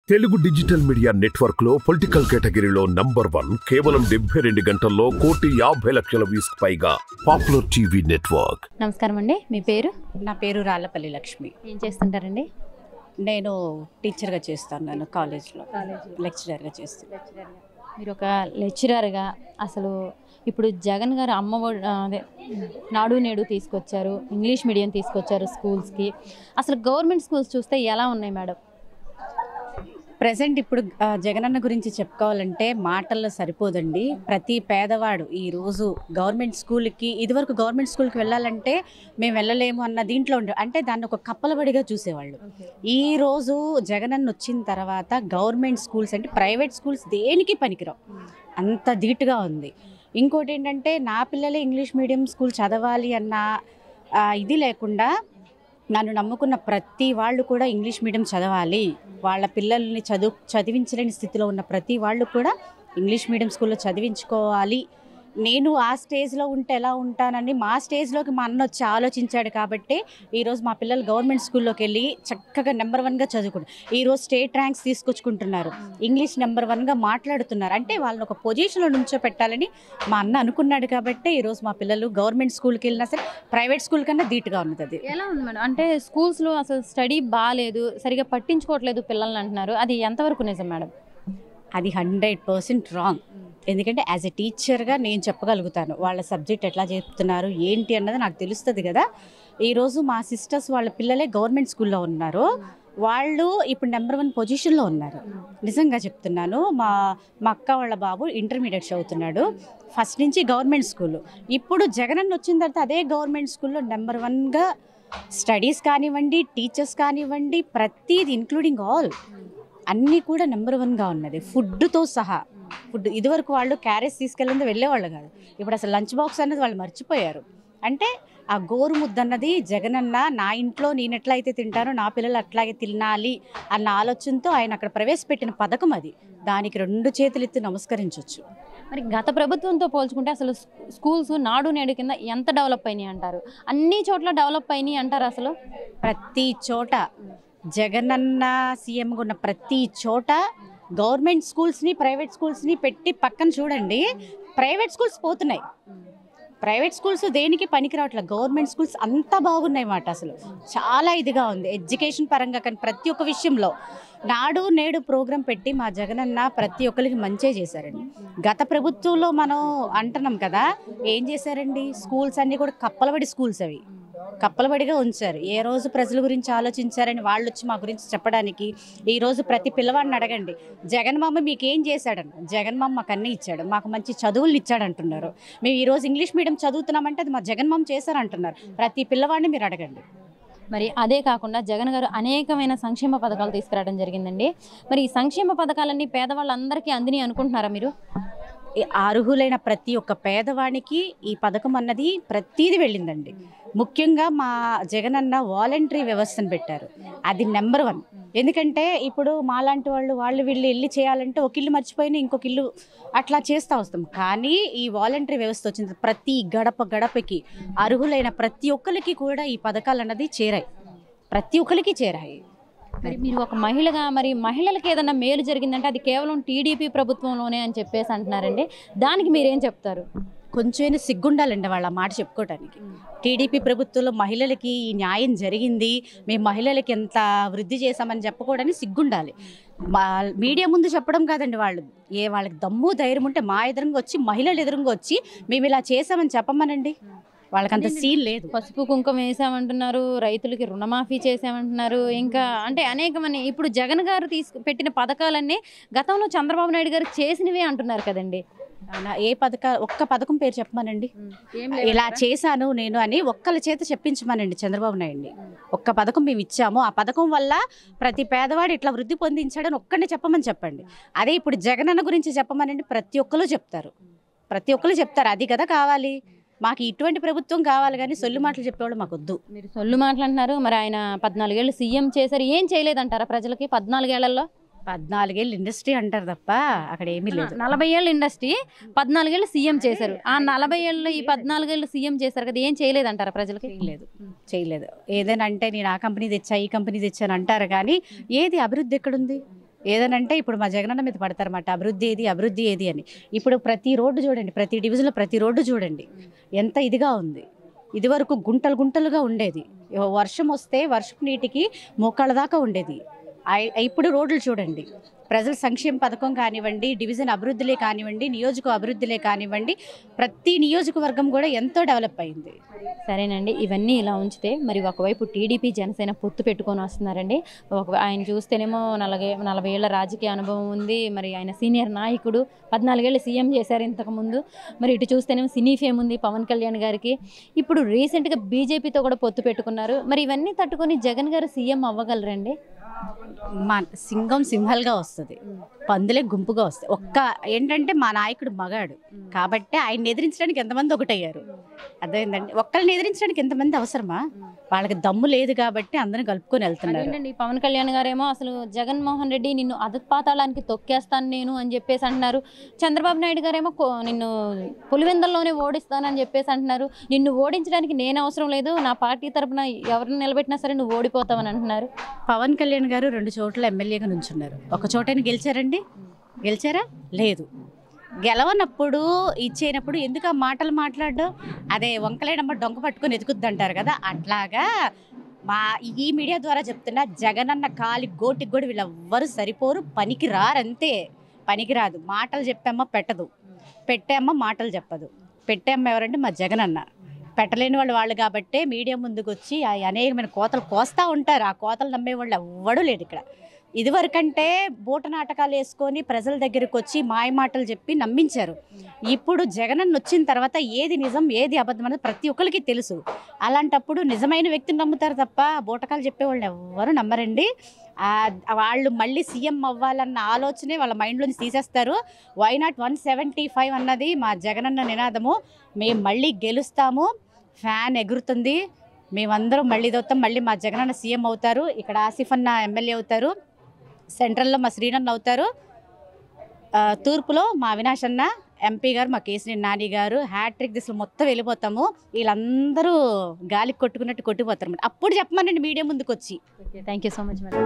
Telugu digital media network లో political కేటగిరీలో number 1 కేవలం 72 గంటల్లో 1,50,00,000 వ్యూస్ పైగా పాపులర్ టీవీ నెట్వర్క్. నమస్కారం అండి, మీ పేరు? నా పేరు రాళ్ళపల్లి లక్ష్మి. ఏం చేస్తుంటారండి? నేను టీచర్గా చేస్తాను, కాలేజ్లో లెక్చరర్గా చేస్తాను. మీరు ఒక లెక్చరర్గా అసలు ఇప్పుడు జగన్ గారు అదే నాడు నేడు తీసుకొచ్చారు, ఇంగ్లీష్ మీడియం తీసుకొచ్చారు స్కూల్స్కి. అసలు గవర్నమెంట్ స్కూల్స్ చూస్తే ఎలా ఉన్నాయి మేడం? ప్రజెంట్ ఇప్పుడు జగనన్న గురించి చెప్పుకోవాలంటే మాటల్లో సరిపోదండి. ప్రతి పేదవాడు ఈరోజు గవర్నమెంట్ స్కూల్కి, ఇదివరకు గవర్నమెంట్ స్కూల్కి వెళ్ళాలంటే మేము వెళ్ళలేము అన్న దీంట్లో ఉండే, అంటే దాన్ని ఒక కప్పలబడిగా చూసేవాళ్ళు. ఈరోజు జగనన్న వచ్చిన తర్వాత గవర్నమెంట్ స్కూల్స్ అంటే ప్రైవేట్ స్కూల్స్ దేనికి పనికిరావు, అంత ధీటుగా ఉంది. ఇంకోటి ఏంటంటే నా పిల్లలే ఇంగ్లీష్ మీడియం స్కూల్ చదవాలి అన్న ఇది లేకుండా నన్ను నమ్ముకున్న ప్రతి వాళ్ళు కూడా ఇంగ్లీష్ మీడియం చదవాలి, వాళ్ళ పిల్లల్ని చదివించలేని స్థితిలో ఉన్న ప్రతి వాళ్ళు కూడా ఇంగ్లీష్ మీడియం స్కూల్లో చదివించుకోవాలి. నేను ఆ స్టేజ్లో ఉంటే ఎలా ఉంటానని మా స్టేజ్లోకి మా అన్న వచ్చి ఆలోచించాడు కాబట్టి ఈరోజు మా పిల్లలు గవర్నమెంట్ స్కూల్లోకి వెళ్ళి చక్కగా నెంబర్ 1గా చదువుకుంటారు. ఈరోజు స్టేట్ ర్యాంక్స్ తీసుకొచ్చుకుంటున్నారు, ఇంగ్లీష్ నెంబర్ 1గా మాట్లాడుతున్నారు. అంటే వాళ్ళని ఒక పొజిషన్లో నుంచో పెట్టాలని మా అన్న అనుకున్నాడు కాబట్టి ఈరోజు మా పిల్లలు గవర్నమెంట్ స్కూల్కి వెళ్ళినా సరే ప్రైవేట్ స్కూల్ కన్నా ధీటుగా ఉన్నది. అది ఎలా ఉంది మేడం? అంటే స్కూల్స్లో అసలు స్టడీ బాగాలేదు, సరిగా పట్టించుకోవట్లేదు పిల్లల్ని అంటున్నారు, అది ఎంతవరకు నిజం మేడం? అది 100% రాంగ్. ఎందుకంటే యాజ్ ఎ టీచర్గా నేను చెప్పగలుగుతాను వాళ్ళ సబ్జెక్ట్ ఎట్లా చెప్తున్నారు ఏంటి అన్నది నాకు తెలుస్తుంది కదా. ఈరోజు మా సిస్టర్స్ వాళ్ళ పిల్లలే గవర్నమెంట్ స్కూల్లో ఉన్నారు, వాళ్ళు ఇప్పుడు నెంబర్ 1 పొజిషన్లో ఉన్నారు. నిజంగా చెప్తున్నాను. మా అక్క వాళ్ళ బాబు ఇంటర్మీడియట్ చదువుతున్నాడు, ఫస్ట్ నుంచి గవర్నమెంట్ స్కూల్. ఇప్పుడు జగనన్న వచ్చిన తర్వాత అదే గవర్నమెంట్ స్కూల్లో నెంబర్ 1గా స్టడీస్ కానివ్వండి, టీచర్స్ కానివ్వండి, ప్రతిదీ ఇంక్లూడింగ్ ఆల్ అన్నీ కూడా నెంబర్ 1గా ఉన్నది, ఫుడ్తో సహా. ఫుడ్ ఇదివరకు వాళ్ళు క్యారేజ్ తీసుకెళ్ళి వెళ్ళేవాళ్ళు కాదు, ఇప్పుడు అసలు లంచ్ బాక్స్ అన్నది వాళ్ళు మర్చిపోయారు. అంటే ఆ గోరు ముద్ద అన్నది జగనన్న నా ఇంట్లో నేను ఎట్లయితే తింటానో నా పిల్లలు అట్లాగే తినాలి అన్న ఆలోచనతో ఆయన అక్కడ ప్రవేశపెట్టిన పథకం అది. దానికి 2 చేతులు ఎత్తి నమస్కరించవచ్చు. మరి గత ప్రభుత్వంతో పోల్చుకుంటే అసలు స్కూల్స్ నాడు నేడు కింద ఎంత డెవలప్ అయినాయి అంటారు? అన్ని చోట్ల డెవలప్ అయినాయి అంటారు? అసలు ప్రతి చోట జగనన్న సీఎంగా ఉన్న ప్రతి చోట గవర్నమెంట్ స్కూల్స్ని ప్రైవేట్ స్కూల్స్ని పెట్టి పక్కన చూడండి, ప్రైవేట్ స్కూల్స్ పోతున్నాయి. ప్రైవేట్ స్కూల్స్ దేనికి పనికిరావట్లేదు, గవర్నమెంట్ స్కూల్స్ అంతా బాగున్నాయి మాట. అసలు చాలా ఇదిగా ఉంది ఎడ్యుకేషన్ పరంగా. కానీ ప్రతి ఒక్క విషయంలో నాడు నేడు ప్రోగ్రాం పెట్టి మా జగనన్న ప్రతి ఒక్కరికి మంచే చేశారండి. గత ప్రభుత్వంలో మనం అంటున్నాం కదా, ఏం చేశారండి? స్కూల్స్ అన్నీ కూడా కప్పలబడి స్కూల్స్, అవి కప్పలబడిగా ఉంచారు. ఏ రోజు ప్రజల గురించి ఆలోచించారని వాళ్ళు వచ్చి మా గురించి చెప్పడానికి. ఈరోజు ప్రతి పిల్లవాడిని అడగండి, జగన్ మామ మీకు ఏం చేశాడని. జగన్ మామ మాకు అన్నీ ఇచ్చాడు, మాకు మంచి చదువులు ఇచ్చాడు అంటున్నారు. మేము ఈరోజు ఇంగ్లీష్ మీడియం చదువుతున్నామంటే అది మా జగన్ మామ చేశారంటున్నారు. ప్రతి పిల్లవాడిని మీరు అడగండి. మరి అదే కాకుండా జగన్ గారు అనేకమైన సంక్షేమ పథకాలు తీసుకురావడం జరిగిందండి. మరి ఈ సంక్షేమ పథకాలన్నీ పేదవాళ్ళందరికీ అందిని అనుకుంటున్నారా మీరు? అర్హులైన ప్రతి ఒక్క పేదవానికి ఈ పథకం అన్నది ప్రతీది వెళ్ళిందండి. ముఖ్యంగా మా జగనన్న వాలంటరీ వ్యవస్థను పెట్టారు, అది నెంబర్ 1. ఎందుకంటే ఇప్పుడు మాలాంటి వాళ్ళు వీళ్ళు వెళ్ళి చేయాలంటే ఒక ఇల్లు మర్చిపోయినా ఇంకొక ఇల్లు అట్లా చేస్తూ వస్తాం. కానీ ఈ వాలంటరీ వ్యవస్థ వచ్చింది, ప్రతి గడపకి అర్హులైన ప్రతి ఒక్కరికి కూడా ఈ పథకాలు అన్నది చేరాయి, ప్రతి ఒక్కరికి చేరాయి. మరి మీరు ఒక మహిళగా, మరి మహిళలకు ఏదైనా మేలు జరిగిందంటే అది కేవలం టీడీపీ ప్రభుత్వంలోనే అని చెప్పేసి అంటున్నారండి, దానికి మీరేం చెప్తారు? కొంచెం సిగ్గుండాలండి వాళ్ళ మాట చెప్పుకోవడానికి. టీడీపీ ప్రభుత్వంలో మహిళలకి ఈ న్యాయం జరిగింది, మేము మహిళలకి ఎంత వృద్ధి చేశామని చెప్పుకోవడానికి సిగ్గుండాలి. మీడియా ముందు చెప్పడం కాదండి, వాళ్ళకి దమ్ము ధైర్యం ఉంటే మా ఎదురుగా వచ్చి, మహిళలు ఎదురుగా వచ్చి మేము ఇలా చేసామని చెప్పమనండి. వాళ్ళకంత సీన్ లేదు. పసుపు కుంకుమ వేసామంటున్నారు, రైతులకి రుణమాఫీ చేసామంటున్నారు, ఇంకా అంటే అనేకమని. ఇప్పుడు జగన్ గారు పెట్టిన పథకాలన్నీ గతంలో చంద్రబాబు నాయుడు గారు చేసినవే అంటున్నారు కదండి. ఏ ఒక్క పథకం పేరు చెప్పమనండి, ఇలా చేశాను నేను అని ఒక్కళ్ళ చేత చెప్పించమనండి చంద్రబాబు నాయుడిని. ఒక్క పథకం మేము ఇచ్చాము, ఆ పథకం వల్ల ప్రతి పేదవాడు ఇట్లా వృద్ధి పొందించాడని ఒక్కడిని చెప్పమని చెప్పండి. అదే ఇప్పుడు జగనన్న గురించి చెప్పమనండి, ప్రతి ఒక్కరు చెప్తారు. అది కదా కావాలి మాకు, ఇటువంటి ప్రభుత్వం కావాలి. కానీ సొల్లు మాటలు చెప్పేవాళ్ళు మాకు వద్దు. మీరు సొల్లు మాటలు అంటున్నారు, మరి ఆయన 14 ఏళ్ళు సీఎం చేశారు, ఏం చేయలేదంటారా ప్రజలకి? 14 ఏళ్లలో 14 ఏళ్ళు ఇండస్ట్రీ అంటారు తప్ప అక్కడ ఏమీ లేదు. 40 ఏళ్ళు ఇండస్ట్రీ, 14 ఏళ్ళు సీఎం చేశారు. ఆ 40 ఏళ్ళు ఈ 14 ఏళ్ళు సీఎం చేశారు కదా, ఏం చేయలేదంటారా ప్రజలకి? చేయలేదు. ఏదైనా అంటే నేను ఆ కంపెనీ తెచ్చా, ఈ కంపెనీ తెచ్చాను అంటారు, కానీ ఏది అభివృద్ధి ఎక్కడుంది? ఏదనంటే ఇప్పుడు మా జగనన్న మీద పడతారన్నమాట, అభివృద్ధి ఏది అని. ఇప్పుడు ప్రతి రోడ్డు చూడండి, ప్రతి డివిజన్లో ప్రతి రోడ్డు చూడండి ఎంత ఇదిగా ఉంది. ఇదివరకు గుంటలు గుంటలుగా ఉండేది, వర్షం వస్తే వర్షపు నీటికి మోకాళ్ళ దాకా ఉండేది. ఇప్పుడు రోడ్లు చూడండి, ప్రజల సంక్షేమ పథకం కానివ్వండి, డివిజన్ అభివృద్ధిలే కానివ్వండి, నియోజక అభివృద్ధిలే కానివ్వండి, ప్రతి నియోజకవర్గం కూడా ఎంతో డెవలప్ అయింది. సరేనండి, ఇవన్నీ ఇలా ఉంచితే మరి ఒకవైపు టీడీపీ జనసేన పొత్తు పెట్టుకొని వస్తున్నారండి. ఆయన చూస్తేనేమో 40 ఏళ్ల రాజకీయ అనుభవం ఉంది, మరి ఆయన సీనియర్ నాయకుడు, 14 ఏళ్ళు సీఎం చేశారు ఇంతకుముందు. మరి ఇటు చూస్తేనేమో సినీ ఫేమ్ ఉంది పవన్ కళ్యాణ్ గారికి. ఇప్పుడు రీసెంట్గా బీజేపీతో కూడా పొత్తు పెట్టుకున్నారు. మరి ఇవన్నీ తట్టుకొని జగన్ గారు సీఎం అవ్వగలరండి? మా సింహం సింహల్గా వస్తుంది, పందులే గుంపుగా వస్తాయి. ఏంటంటే మా నాయకుడు మగాడు కాబట్టి ఆయన్ని ఎదిరించడానికి ఎంతమంది ఒకటయ్యారు, అర్థమైందండి. ఒక్కరిని ఎదిరించడానికి ఎంతమంది అవసరమా, వాళ్ళకి దమ్ము లేదు కాబట్టి అందరిని కలుపుకొని వెళ్తున్నారు. ఏంటండి పవన్ కళ్యాణ్ గారేమో అసలు జగన్మోహన్ రెడ్డి నిన్ను అధపాతాళానికి తొక్కేస్తాను నేను అని చెప్పేసి అంటున్నారు. చంద్రబాబు నాయుడు గారేమో నిన్ను పులివెందల్లోనే ఓడిస్తానని చెప్పేసి అంటున్నారు. నిన్ను ఓడించడానికి నేను అవసరం లేదు, నా పార్టీ తరఫున ఎవరిని నిలబెట్టినా సరే నువ్వు ఓడిపోతావని అంటున్నారు. పవన్ కళ్యాణ్ గారు 2 చోట్ల ఎమ్మెల్యేగా నుంచున్నారు. ఒక చోటని గెలిచారండి? గెలిచారా? లేదు. గెలవనప్పుడు ఇచ్చేనప్పుడు ఎందుకు ఆ మాటలు మాట్లాడడం? అదే వంకలేనమ్మ డొంక పట్టుకొని ఎదుకుద్ది అంటారు కదా, అట్లాగా ఈ మీడియా ద్వారా చెప్తున్నా, జగనన్న కాలి గోటికి కూడా వీళ్ళెవ్వరూ సరిపోరు, పనికి రారంతే. పనికిరాదు. మాటలు చెప్పామ్మ పెట్టదు, పెట్టామ్మ మాటలు చెప్పదు. పెట్టామ్మ ఎవరంటే మా జగనన్న. పెట్టలేని వాళ్ళు కాబట్టే మీడియా ముందుకు వచ్చి అనేకమైన కోతలు కోస్తూ ఉంటారు. ఆ కోతలు నమ్మేవాళ్ళు ఎవ్వడూ లేడు ఇక్కడ. ఇదివరకంటే బూట నాటకాలు వేసుకొని ప్రజల దగ్గరికి వచ్చి మాయ మాటలు చెప్పి నమ్మించారు. ఇప్పుడు జగనన్న వచ్చిన తర్వాత ఏది నిజం ఏది అబద్ధం అనేది ప్రతి ఒక్కరికి తెలుసు. అలాంటప్పుడు నిజమైన వ్యక్తిని నమ్ముతారు తప్ప బూటకాలు చెప్పేవాళ్ళు ఎవ్వరూ నమ్మరండి. వాళ్ళు మళ్ళీ సీఎం అవ్వాలన్న ఆలోచనే వాళ్ళ మైండ్లోంచి తీసేస్తారు. వై నాట్ 175 అన్నది మా జగనన్న నినాదము. మేము మళ్ళీ గెలుస్తాము, ఫ్యాన్ ఎగురుతుంది, మేమందరం మళ్ళీ ఇదవుతాం. మళ్ళీ మా జగనన్న సీఎం అవుతారు, ఇక్కడ ఆసిఫ్ అన్న ఎమ్మెల్యే అవుతారు, సెంట్రల్లో మా శ్రీనన్న అవుతారు, తూర్పులో మా అవినాష్ అన్న ఎంపీ గారు, మా కేసీఆర్ నాని గారు, హ్యాట్రిక్ దిశలు మొత్తం వెళ్ళిపోతాము. వీళ్ళందరూ గాలికి కొట్టుకున్నట్టు కొట్టిపోతారు. అప్పుడు చెప్పమనండి మీడియా ముందుకు వచ్చి. Thank you so much madam.